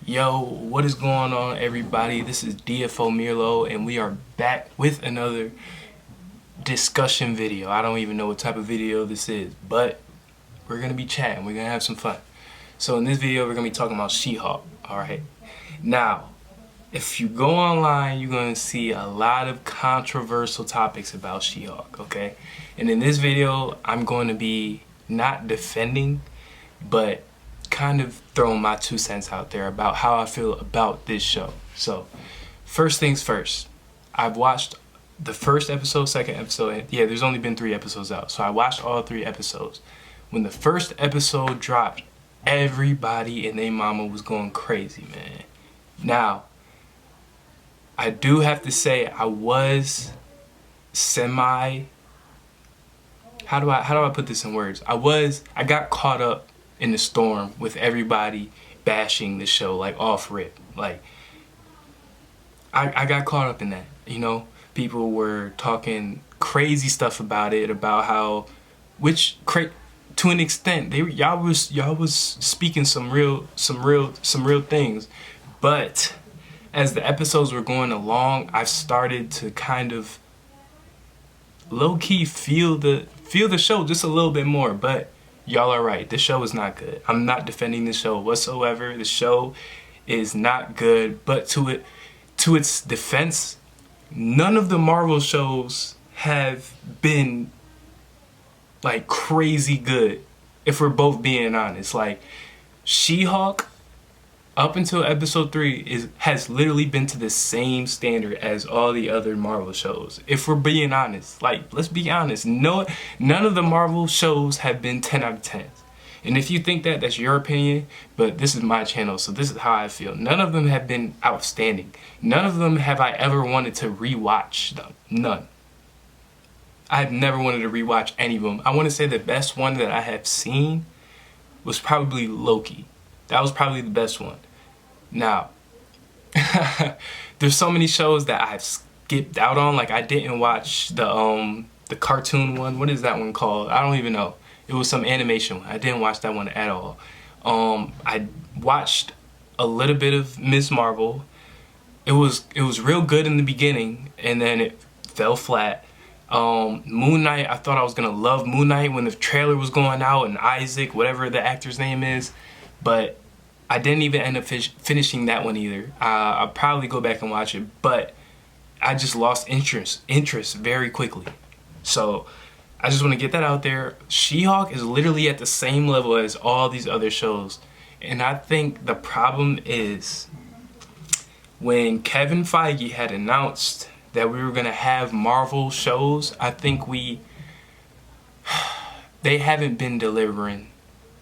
Yo, what is going on, everybody? This is DFO Mirlo, and we are back with another discussion video. I don't even know what type of video this is, but we're gonna be chatting. We're gonna have some fun. So in this video, we're gonna be talking about She-Hulk. All right. Now, if you go online, you're gonna see a lot of controversial topics about She-Hulk. Okay, and in this video, I'm going to be not defending, but kind of throwing my 2 cents out there about how I feel about this show. So, first things first, I've watched the first episode, second episode, and yeah, there's only been 3 episodes out. So I watched all 3 episodes. When the first episode dropped, everybody and their mama was going crazy, man. Now, I do have to say I was semi, how do I put this in words? I got caught up in the storm with everybody bashing the show, like off rip. Like, I got caught up in that, you know? People were talking crazy stuff about it, about how, to an extent, y'all was speaking some real things. But as the episodes were going along, I've started to kind of low-key feel the show just a little bit more. But y'all are right. This show is not good. I'm not defending the show whatsoever. The show is not good. But to its defense, none of the Marvel shows have been like crazy good. If we're both being honest, like She-Hulk, up until episode 3 has literally been to the same standard as all the other Marvel shows. If we're being honest, like, let's be honest. No, none of the Marvel shows have been 10 out of 10. And if you think that, that's your opinion, but this is my channel, so this is how I feel. None of them have been outstanding. None of them have I ever wanted to rewatch them. None. I've never wanted to rewatch any of them. I want to say the best one that I have seen was probably Loki. That was probably the best one. Now, there's so many shows that I've skipped out on. Like, I didn't watch the cartoon one. What is that one called? I don't even know. It was some animation one. I didn't watch that one at all. I watched a little bit of Ms. Marvel. It was real good in the beginning, and then it fell flat. Moon Knight, I thought I was gonna love Moon Knight when the trailer was going out, and Isaac, whatever the actor's name is, but I didn't even end up finishing that one either. I'll probably go back and watch it, but I just lost interest very quickly. So I just want to get that out there. She-Hulk is literally at the same level as all these other shows. And I think the problem is when Kevin Feige had announced that we were going to have Marvel shows, I think they haven't been delivering.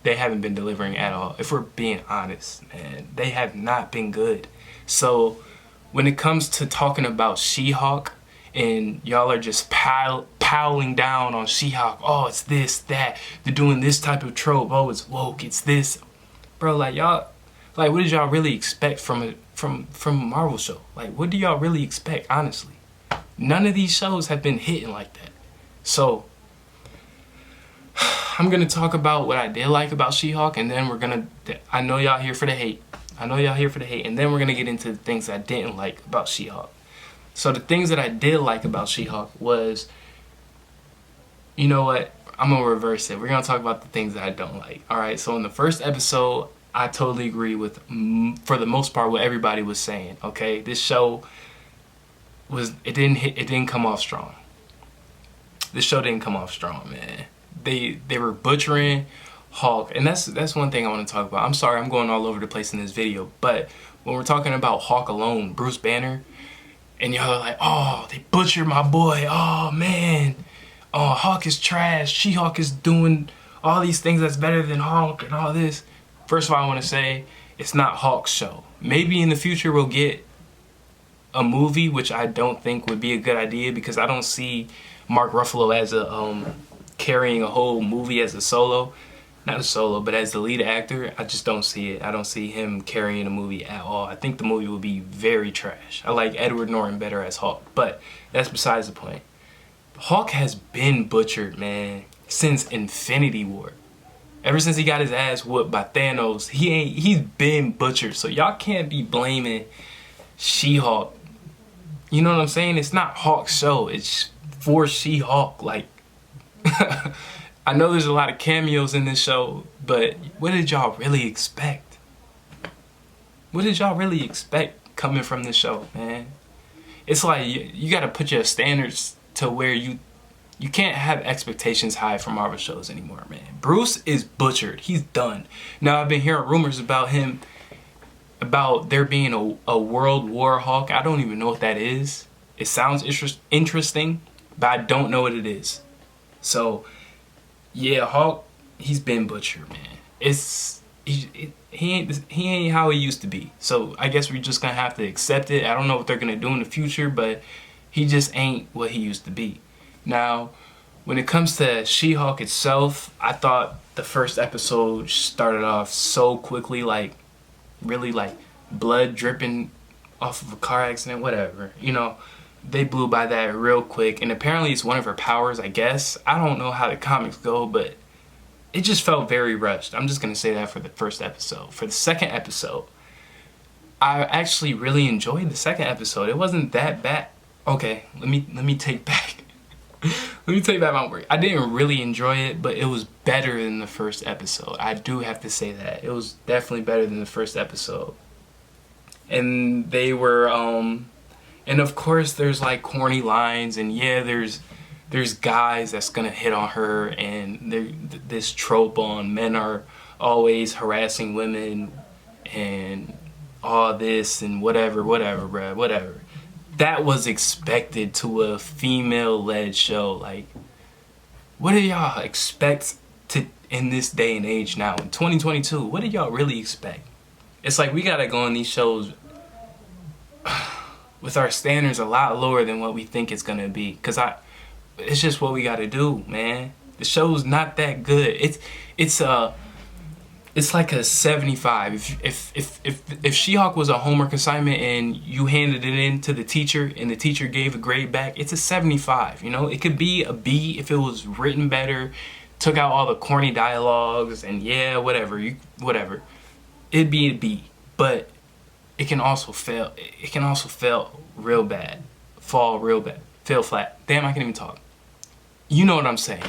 They haven't been delivering at all. If we're being honest, man, they have not been good. So when it comes to talking about She-Hulk, and y'all are just piling down on She-Hulk, oh, it's this, that, they're doing this type of trope, oh, it's woke, it's this. Bro, like, y'all, like, what did y'all really expect from a Marvel show? Like, what do y'all really expect, honestly? None of these shows have been hitting like that. So I'm gonna talk about what I did like about She-Hulk, and then I know y'all here for the hate. And then we're gonna get into the things I didn't like about She-Hulk. So the things that I did like about She-Hulk was, you know what? I'm gonna reverse it. We're gonna talk about the things that I don't like. All right. So in the first episode, I totally agree with, for the most part, what everybody was saying. Okay, this show it didn't come off strong. This show didn't come off strong, man. They were butchering Hulk, and that's one thing I want to talk about. I'm sorry, I'm going all over the place in this video, but when we're talking about Hulk alone, Bruce Banner, and y'all are like, oh, they butchered my boy, oh man, oh, Hulk is trash, She-Hulk is doing all these things that's better than Hulk and all this. First of all, I want to say, it's not Hulk's show. Maybe in the future we'll get a movie, which I don't think would be a good idea, because I don't see Mark Ruffalo as carrying a whole movie as a solo. Not a solo, but as the lead actor. I just don't see it. I don't see him carrying a movie at all. I think the movie will be very trash. I like Edward Norton better as Hulk, but that's besides the point. Hulk has been butchered, man, since Infinity War. Ever since he got his ass whooped by Thanos, he's been butchered. So y'all can't be blaming She-Hulk. You know what I'm saying? It's not Hulk's show. It's for She-Hulk. Like, I know there's a lot of cameos in this show, but what did y'all really expect? What did y'all really expect coming from this show, man? It's like you got to put your standards to where you can't have expectations high for Marvel shows anymore, man. Bruce is butchered. He's done. Now, I've been hearing rumors about him, about there being a World War Hulk. I don't even know what that is. It sounds interesting, but I don't know what it is. So, yeah, Hulk, he's been butchered, man. He ain't how he used to be. So I guess we're just gonna have to accept it. I don't know what they're gonna do in the future, but he just ain't what he used to be. Now, when it comes to She-Hulk itself, I thought the first episode started off so quickly, like really like blood dripping off of a car accident, whatever. You know, they blew by that real quick, and apparently it's one of her powers, I guess. I don't know how the comics go, but it just felt very rushed. I'm just gonna say that for the first episode. For the second episode, I actually really enjoyed the second episode. It wasn't that bad. Okay, let me take back. Let me take back my word. I didn't really enjoy it, but it was better than the first episode. I do have to say that. It was definitely better than the first episode. And they were, and of course there's like corny lines, and yeah, there's guys that's gonna hit on her, and this trope on men are always harassing women, and all this, and whatever, bruh, whatever. That was expected to a female-led show. Like, what do y'all expect to in this day and age now, in 2022? What do y'all really expect? It's like we gotta go on these shows with our standards a lot lower than what we think it's gonna be. Cause it's just what we gotta do, man. The show's not that good. It's like a 75. If She-Hulk was a homework assignment and you handed it in to the teacher and the teacher gave a grade back, it's a 75. You know, it could be a B if it was written better, took out all the corny dialogues, and yeah, whatever. It'd be a B, but it can also fail. It can also fail real bad, fall real bad, fail flat. Damn, I can't even talk. You know what I'm saying.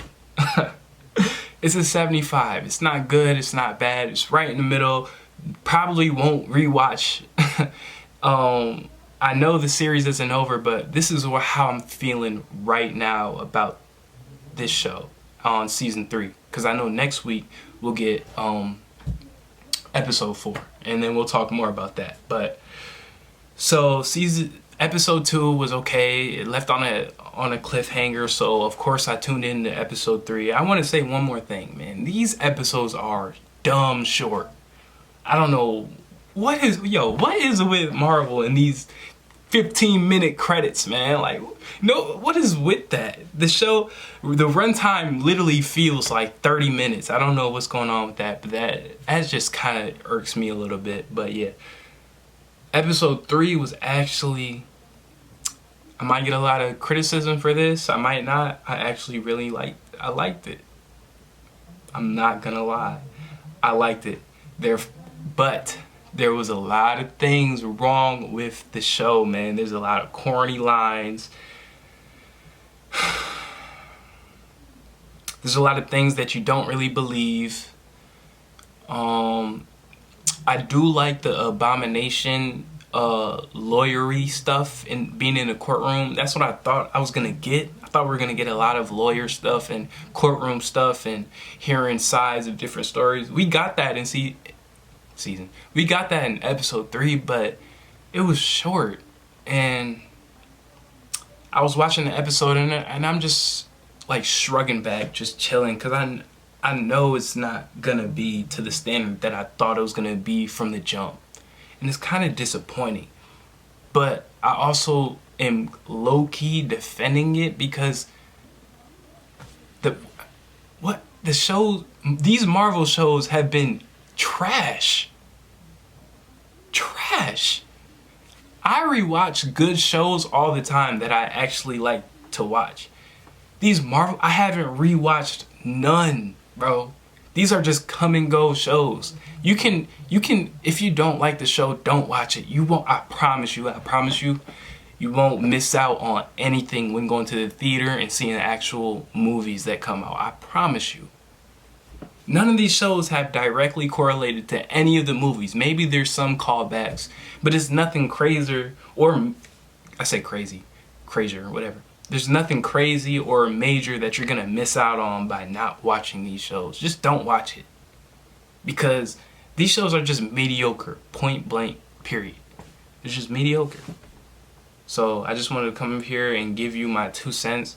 It's a 75. It's not good. It's not bad. It's right in the middle. Probably won't rewatch. I know the series isn't over, but this is how I'm feeling right now about this show on season 3. Because I know next week we'll get episode 4, and then we'll talk more about that. But so episode 2 was okay. It left on a cliffhanger, so of course I tuned in to episode 3. I want to say one more thing, man. These episodes are dumb short. I don't know what is with Marvel and these 15-minute credits, man. Like, no, what is with that? The show, the runtime literally feels like 30 minutes. I don't know what's going on with that, but that just kind of irks me a little bit. But yeah, episode 3 was actually, I might get a lot of criticism for this. I might not. I actually really I liked it. I'm not gonna lie. I liked it. But there was a lot of things wrong with the show, man. There's a lot of corny lines. There's a lot of things that you don't really believe. I do like the Abomination lawyery stuff and being in a courtroom. That's what I thought I was gonna get. I thought we were gonna get a lot of lawyer stuff and courtroom stuff and hearing sides of different stories. We got that in season. We got that in episode 3, but it was short. And I was watching the episode and I'm just like shrugging back, just chilling, because I know it's not gonna be to the standard that I thought it was gonna be from the jump. And it's kind of disappointing. But I also am low-key defending it because these Marvel shows have been trash. Trash. I rewatch good shows all the time that I actually like to watch. These Marvel, I haven't rewatched none, bro. These are just come and go shows. You can if you don't like the show, don't watch it. You won't, I promise you, you won't miss out on anything when going to the theater and seeing the actual movies that come out. I promise you. None of these shows have directly correlated to any of the movies. Maybe there's some callbacks, but it's nothing crazier, or I say crazier, whatever. There's nothing crazy or major that you're gonna miss out on by not watching these shows. Just don't watch it. Because these shows are just mediocre, point blank, period. It's just mediocre. So I just wanted to come here and give you my 2 cents.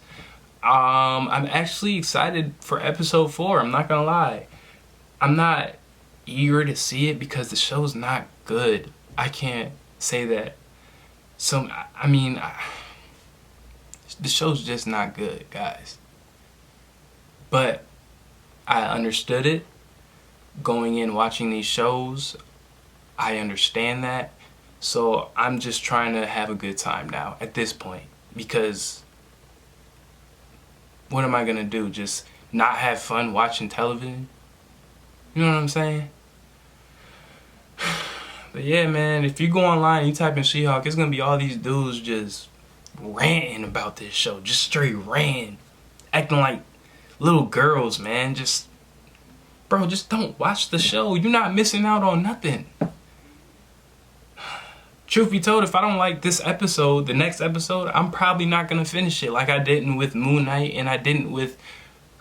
I'm actually excited for episode 4. I'm not gonna lie. I'm not eager to see it because the show's not good. I can't say that. So I mean, the show's just not good, guys. But I understood it going in watching these shows. I understand that. So I'm just trying to have a good time now at this point, because what am I gonna do? Just not have fun watching television? You know what I'm saying? But yeah, man, if you go online and you type in She-Hulk, it's gonna be all these dudes just ranting about this show. Just straight ranting. Acting like little girls, man. Bro, just don't watch the show. You're not missing out on nothing. Truth be told, if I don't like this episode, the next episode, I'm probably not gonna finish it like I didn't with Moon Knight, and I didn't with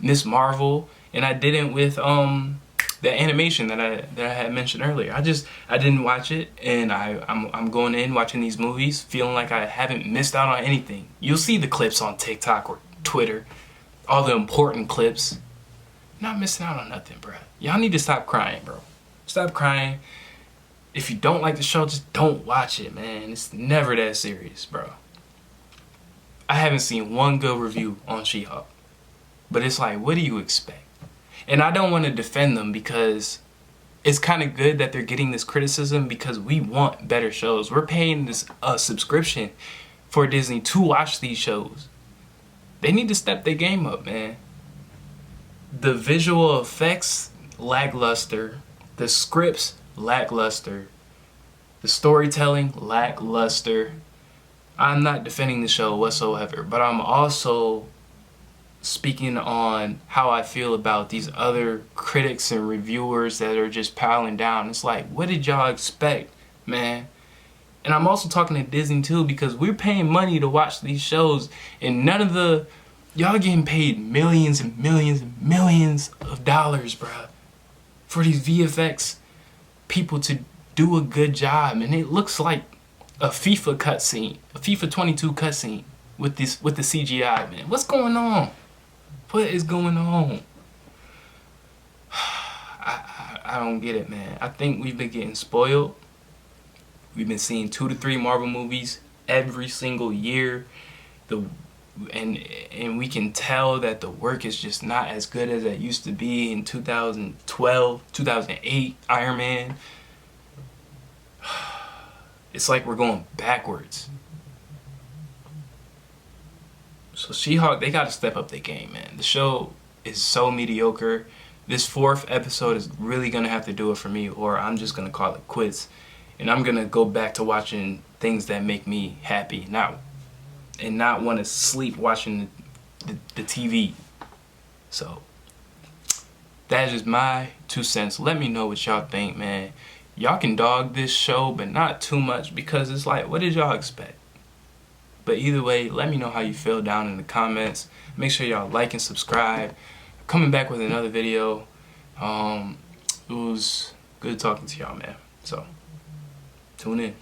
Miss Marvel, and I didn't with the animation that I had mentioned earlier. I didn't watch it, and I'm going in watching these movies feeling like I haven't missed out on anything. You'll see the clips on TikTok or Twitter, all the important clips. Not missing out on nothing, bro. Y'all need to stop crying, bro. Stop crying. If you don't like the show, just don't watch it, man. It's never that serious, bro. I haven't seen one good review on She-Hulk. But it's like, what do you expect? And I don't want to defend them, because it's kind of good that they're getting this criticism, because we want better shows. We're paying this subscription for Disney to watch these shows. They need to step their game up, man. The visual effects, lackluster. The scripts, lackluster. The storytelling, lackluster. I'm not defending the show whatsoever, but I'm also speaking on how I feel about these other critics and reviewers that are just piling down. It's like, what did y'all expect, man? And I'm also talking to Disney too, because we're paying money to watch these shows, and none of y'all getting paid millions and millions and millions of dollars, bruh, for these VFX people to do a good job. And it looks like a FIFA cutscene, a FIFA 22 cutscene with the CGI, man. What's going on? What is going on? I don't get it, man. I think we've been getting spoiled. We've been seeing 2 to 3 Marvel movies every single year. And we can tell that the work is just not as good as it used to be in 2012, 2008, Iron Man. It's like we're going backwards. So She-Hulk, they gotta step up their game, man. The show is so mediocre. This 4th episode is really gonna have to do it for me, or I'm just gonna call it quits. And I'm gonna go back to watching things that make me happy, not want to sleep watching the TV. So that is just my 2 cents. Let me know what y'all think, man. Y'all can dog this show, but not too much, because it's like, what did y'all expect? But either way, let me know how you feel down in the comments. Make sure y'all like and subscribe. Coming back with another video. It was good talking to y'all, man. So tune in.